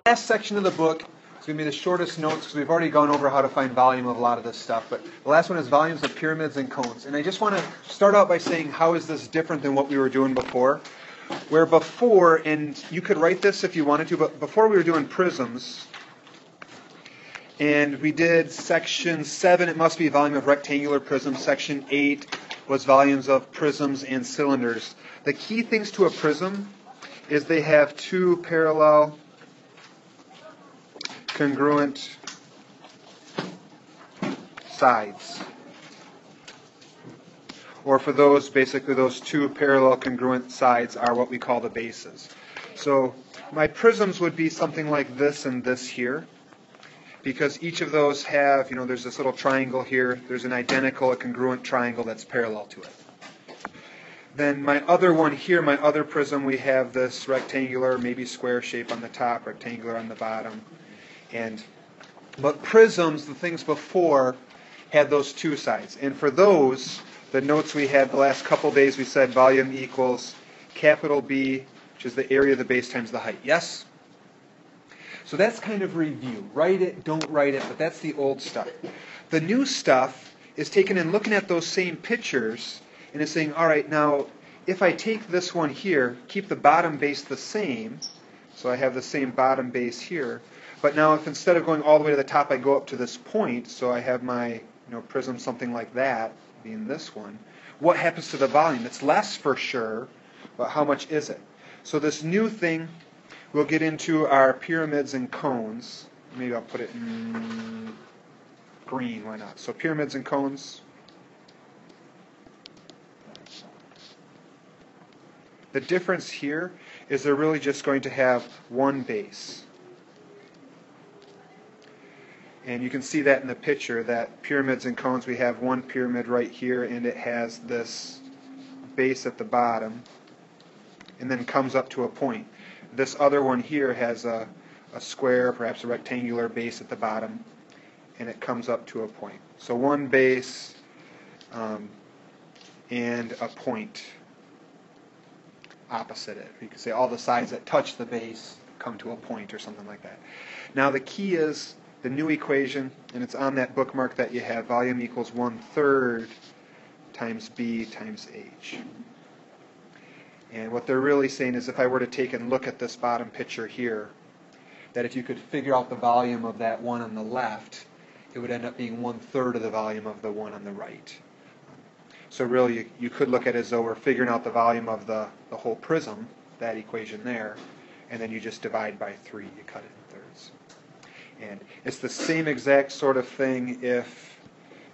Last section of the book is going to be the shortest notes because we've already gone over how to find volume of a lot of this stuff. But the last one is volumes of pyramids and cones. And I just want to start out by saying how is this different than what we were doing before? Where before, and you could write this if you wanted to, but before we were doing prisms, and we did section 7, it must be volume of rectangular prisms. Section 8 was volumes of prisms and cylinders. The key things to a prism is they have two parallel congruent sides. Or for those, basically those two parallel congruent sides are what we call the bases. So my prisms would be something like this and this here, because each of those have, there's this little triangle here, there's an identical, a congruent triangle that's parallel to it. Then my other one here, my other prism, we have this rectangular, maybe square shape on the top, rectangular on the bottom. But prisms, the things before, had those two sides. And for those, the notes we had the last couple days, we said volume equals capital B, which is the area of the base times the height. Yes? So that's kind of review. Write it, don't write it, but that's the old stuff. The new stuff is taking and looking at those same pictures and is saying, all right, now, if I take this one here, keep the bottom base the same, so I have the same bottom base here, but now if instead of going all the way to the top, I go up to this point, so I have my prism something like that, being this one, what happens to the volume? It's less for sure, but how much is it? So this new thing, we'll get into our pyramids and cones. Maybe I'll put it in green, why not? So pyramids and cones. The difference here is they're really just going to have one base. And you can see that in the picture, that pyramids and cones, we have one pyramid right here, and it has this base at the bottom, and then comes up to a point. This other one here has a square, perhaps a rectangular base at the bottom, and it comes up to a point. So one base and a point opposite it. You could say all the sides that touch the base come to a point or something like that. Now the key is the new equation, and it's on that bookmark that you have, volume equals 1/3 times B times H. And what they're really saying is if I were to take and look at this bottom picture here, that if you could figure out the volume of that one on the left, it would end up being 1/3 of the volume of the one on the right. So really you could look at it as though we're figuring out the volume of the whole prism, that equation there, and then you just divide by 3, you cut it in thirds. And it's the same exact sort of thing if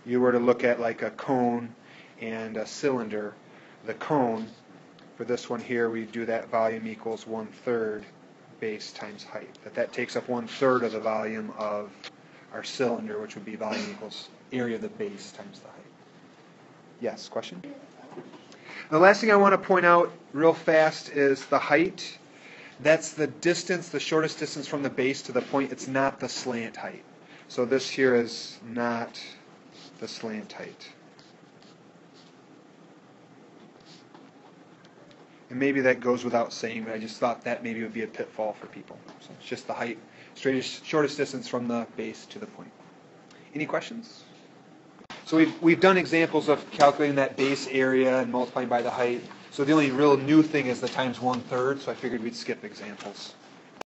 you were to look at like a cone and a cylinder. The cone, for this one here, we do that volume equals 1/3 base times height. That takes up 1/3 of the volume of our cylinder, which would be volume equals area of the base times the height. Yes, question? The last thing I want to point out real fast is the height. That's the distance, the shortest distance from the base to the point. It's not the slant height. So this here is not the slant height. And maybe that goes without saying, but I just thought that maybe would be a pitfall for people. So it's just the height, shortest distance from the base to the point. Any questions? So we've done examples of calculating that base area and multiplying by the height. So the only real new thing is the times 1/3, so I figured we'd skip examples.